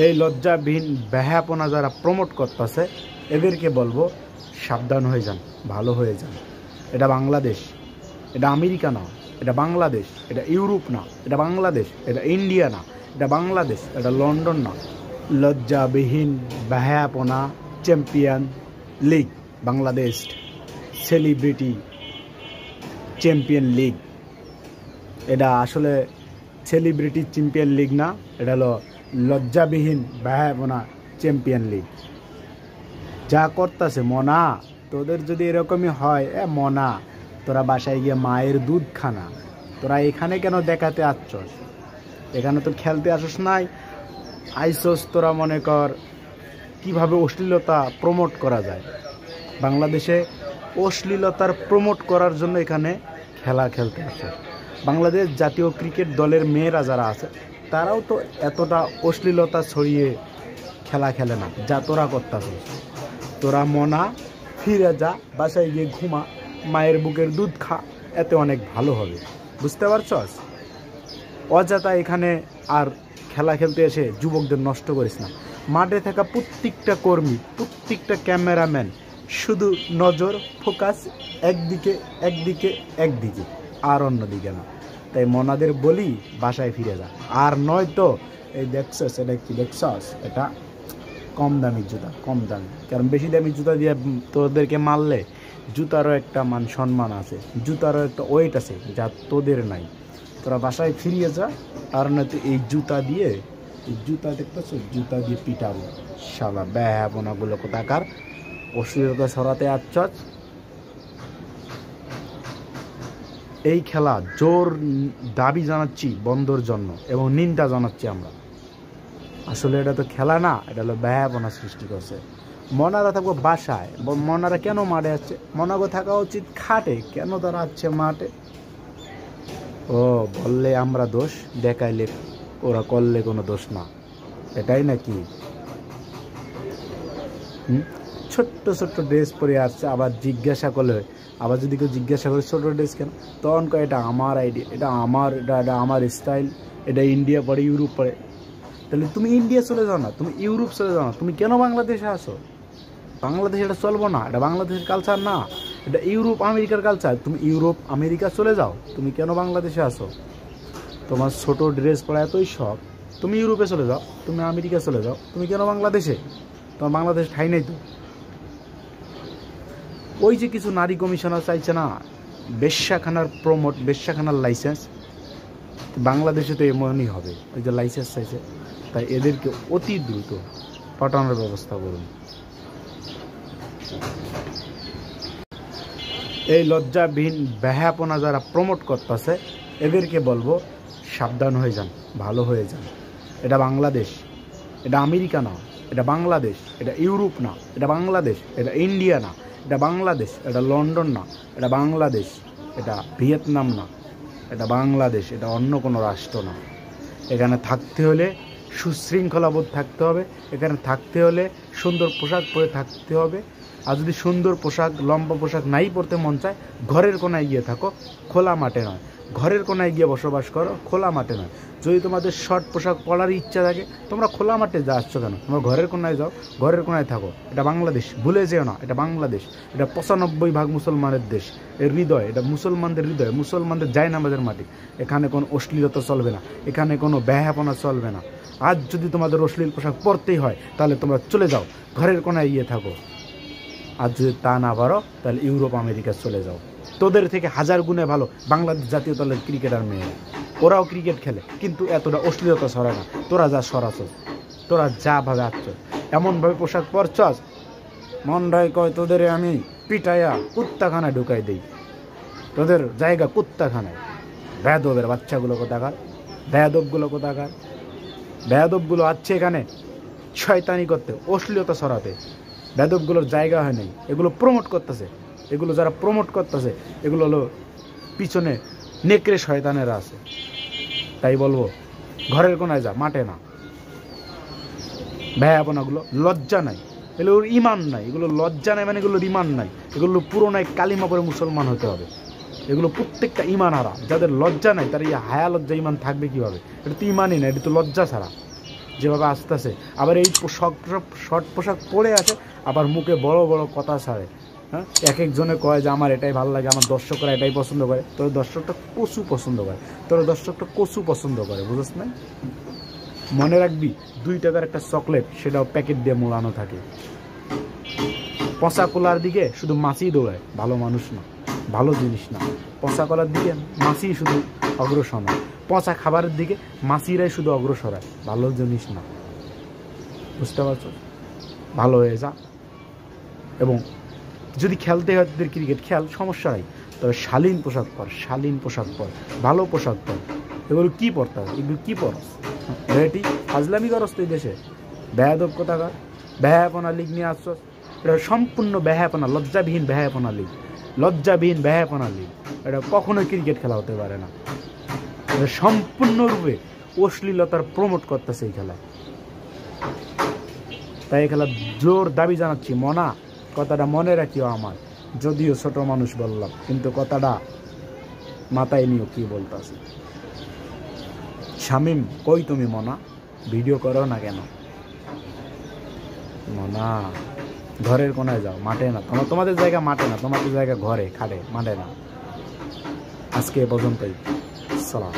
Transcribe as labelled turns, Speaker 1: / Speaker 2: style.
Speaker 1: এই লজ্জাবিহীন বেহায়াপনা যারা প্রমোট করতেছে এদেরকে বলবো সাবধান হয়ে যান, ভালো হয়ে যান। এটা বাংলাদেশ, এটা আমেরিকা না, এটা বাংলাদেশ, এটা ইউরোপ না, এটা বাংলাদেশ, এটা ইন্ডিয়া না, এটা বাংলাদেশ, এটা লন্ডন না। লজ্জাবিহীন বেহায়াপনা champion league Bangladesh, celebrity champion league. এটা আসলে সেলিব্রিটি চ্যাম্পিয়ন লিগ না, এটা হলো লজ্জাবিহীন বেহায়াপনা চ্যাম্পিয়ন লিগ। যা করতেছে মনা, তোদের যদি এরকমই হয়, মনা তোরা বাসায় গিয়ে মায়ের দুধ খানা। তোরা এখানে কেন দেখাতে আসছস? এখানে তো খেলতে আসস নাই, আইসস তোরা মনে কর কিভাবে অশ্লীলতা প্রমোট করা যায়। বাংলাদেশে অশ্লীলতার প্রমোট করার জন্য এখানে খেলা খেলতে আসে। বাংলাদেশ জাতীয় ক্রিকেট দলের মেয়েরা যারা আছে তারাও তো এতটা অশ্লীলতা ছড়িয়ে খেলা খেলে না যা তোরা করতেছিস। তোরা মনা, ফিরে যা, বাসায় গিয়ে ঘুমা, মায়ের বুকের দুধ খা, এতে অনেক ভালো হবে। বুঝতে পারছস? অযথা এখানে আর খেলা খেলতে এসে যুবকদের নষ্ট করিস না। মাঠে থাকা প্রত্যেকটা কর্মী, প্রত্যেকটা ক্যামেরাম্যান শুধু নজর ফোকাস একদিকে একদিকে একদিকে, আর অন্যদিকে না। তাই মনাদের বলি বাসায় ফিরে যা। আর নয়তো এই দেখছস, এটা কি দেখছস? এটা কম দামি জুতা, কম দামি। কারণ বেশি দামি জুতা দিয়ে তোদেরকে মারলে জুতারও একটা মান সম্মান আছে, জুতারও একটা ওয়েট আছে যা তোদের নাই। তোরা বাসায় ফিরিয়ে যা, আর নয়তো এই জুতা দিয়ে, এই জুতা দেখতেছ, জুতা দিয়ে পিটাবো। শালা বেহায়াপনাগুলো কোথাকার, অশ্লীলতা ছড়াতে আসছস। এই খেলা জোর দাবি জানাচ্ছি বন্ধর জন্য এবং নিন্দা জানাচ্ছি আমরা। আসলে এটা তো খেলা না, এটা হলো বেহায়াপনা সৃষ্টি করছে। মনারা থাকবো বাসায়, মনারা কেন মাঠে আসছে? মনাগো থাকা উচিত খাটে, কেন তারা আসছে মাঠে? ও বললে আমরা দোষ, দেখাইলে ওরা করলে কোনো দোষ না, এটাই নাকি? ছোট্ট ছোট্ট ড্রেস পরে আসছে, আবার জিজ্ঞাসা করলে, আবার যদি কেউ জিজ্ঞাসা করে ছোটো ড্রেস কেন, তখন কয় এটা আমার আইডিয়া, এটা আমার, এটা আমার স্টাইল, এটা ইন্ডিয়া পড়ে, ইউরোপ পড়ে। তাহলে তুমি ইন্ডিয়া চলে যাও না, তুমি ইউরোপ চলে যাও না, তুমি কেন বাংলাদেশে আসো? বাংলাদেশে এটা চলবো না, এটা বাংলাদেশের কালচার না, এটা ইউরোপ আমেরিকার কালচার। তুমি ইউরোপ আমেরিকা চলে যাও, তুমি কেন বাংলাদেশে আসো? তোমার ছোট ড্রেস পরা এতই শখ, তুমি ইউরোপে চলে যাও, তুমি আমেরিকা চলে যাও, তুমি কেন বাংলাদেশে? তোমার বাংলাদেশ ঠাই নেই তো। ওই যে কিছু নারী কমিশনার চাইছে না বেশ্যাখানার প্রমোট, বেশ্যাখানার লাইসেন্স, বাংলাদেশে তো এমনই হবে। ওই যে লাইসেন্স চাইছে, তাই এদেরকে অতি দ্রুত পাঠানোর ব্যবস্থা করুন। এই লজ্জাবিহীন বেহায়াপনা যারা প্রমোট করতেছে এদেরকে বলবো সাবধান হয়ে যান, ভালো হয়ে যান। এটা বাংলাদেশ, এটা আমেরিকা না, এটা বাংলাদেশ, এটা ইউরোপ না, এটা বাংলাদেশ, এটা ইন্ডিয়া না, এটা বাংলাদেশ, এটা লন্ডন না, এটা বাংলাদেশ, এটা ভিয়েতনাম না, এটা বাংলাদেশ, এটা অন্য কোনো রাষ্ট্র না। এখানে থাকতে হলে সুশৃঙ্খলাবোধ থাকতে হবে, এখানে থাকতে হলে সুন্দর পোশাক পরে থাকতে হবে। আর যদি সুন্দর পোশাক, লম্বা পোশাক নাই পরতে মন চায়, ঘরের কোনায় গিয়ে থাকো, খোলা মাঠে নয়। ঘরের কোনায় গিয়ে বসবাস করো, খোলা মাঠে নয়। যদি তোমাদের শর্ট পোশাক পরার ইচ্ছা থাকে, তোমরা খোলা মাঠে যাচ্ছ কেন? তোমরা ঘরের কোনায় যাও, ঘরের কোনায় থাকো। এটা বাংলাদেশ, ভুলে যেও না, এটা বাংলাদেশ। এটা 95% মুসলমানের দেশ, এর হৃদয়, এটা মুসলমানদের হৃদয়, মুসলমানদের জায়নামাজের মাটি। এখানে কোনো অশ্লীলতা চলবে না, এখানে কোনো বেহায়াপনা চলবে না। আজ যদি তোমাদের অশ্লীল পোশাক পরতেই হয় তাহলে তোমরা চলে যাও, ঘরের কোনায় গিয়ে থাকো। আর যদি তা না পারো তাহলে ইউরোপ আমেরিকা চলে যাও। তোদের থেকে হাজার গুণে ভালো বাংলাদেশ জাতীয় দলের ক্রিকেটার মেয়ে, ওরাও ক্রিকেট খেলে কিন্তু এতটা অশ্লীলতা ছড়ায় না। তোরা যা সরাছস, তোরা যা ভাবে আসছ, এমনভাবে পোশাক পরছস, মন রায় কয় তোদের আমি পিটাইয়া কুত্তাখানায় ঢুকাই দিই, তোদের জায়গা কুত্তাখানায়। বেয়াদবের বাচ্চাগুলো কোথাকার, বেয়াদবগুলো কোথাকার, বেয়াদবগুলো আছে এখানে শয়তানি করতে, অশ্লীলতা ছড়াতে। বেয়াদবগুলোর জায়গা হয় নাই, এগুলো প্রমোট করতেছে। এগুলো যারা প্রমোট করতেছে এগুলো হলো পিছনে নেকড়ে শয়তানেরা আছে। তাই বলবো ঘরের কোনায় যা, মাঠে না। বেহায়াপনাগুলো লজ্জা নাই, এগুলোর ইমান নাই। এগুলো লজ্জা নাই মানে এগুলোর ইমান নাই। এগুলো পুরোনায় কালিমা পড়ে মুসলমান হতে হবে। এগুলো প্রত্যেকটা ইমান হারা। যাদের লজ্জা নাই তার এই হায়া লজ্জা ইমান থাকবে কীভাবে? এটা তো ইমানই না, এটা তো লজ্জা ছাড়া। যেভাবে আসতেছে, আবার এই শর্ট পোশাক পরে আছে, আবার মুখে বড় বড় কথা ছাড়ে। হ্যাঁ, এক একজনে কয় যে আমার এটাই ভালো লাগে, আমার দর্শকরা এটাই পছন্দ করে। তোর দর্শকটা কচু পছন্দ করে, তোর দর্শকটা কচু পছন্দ করে, বুঝছ না? মনে রাখবি 2 টাকার একটা চকলেট, সেটাও প্যাকেট দিয়ে মোড়ানো থাকে। পচা কলার দিকে শুধু মাছই দৌড়ায়, ভালো মানুষ না, ভালো জিনিস না। পচা কলার দিকে মাছই শুধু অগ্রসর হয়, পচা খাবারের দিকে মাছিরাই শুধু অগ্রসর হয়, ভালো জিনিস না। বুঝতে পারছো? ভালো হয়ে যা। এবং যদি খেলতে হয় তোদের ক্রিকেট খেল, সমস্যা নাই, তবে শালীন পোশাক পর, শালীন পোশাক পর, ভালো পোশাক পর। এগুলো কী পরতে হবে? এগুলো কী পরস? রেটি ফাজলামি করস তুই দেশে? বেয়াদব কোথাকার, বেহায়াপনা লিগ নিয়ে আসছস। এটা সম্পূর্ণ বেহায়াপনা, লজ্জাবিহীন বেহায়াপনা লিগ, লজ্জাবিহীন বেহায়াপনা লিগ। এটা কখনোই ক্রিকেট খেলা হতে পারে না। এটা সম্পূর্ণরূপে অশ্লীলতার প্রমোট করতেছে এই খেলায়। তাই এই খেলার জোর দাবি জানাচ্ছি, মনা কথাটা মনে রাখিও আমার, যদিও ছোট মানুষ বললাম, কিন্তু কথাটা মাথায় নিও কি বলতেছি। শামিম কই তুমি মনা? ভিডিও করো না কেন মনা? ঘরের কোনায় যাও, মাঠে না। তোমাদের জায়গা মাঠে না, তোমাদের জায়গা ঘরে, খাটে, মাঠে না। আজকে এ পর্যন্তই, সালাম।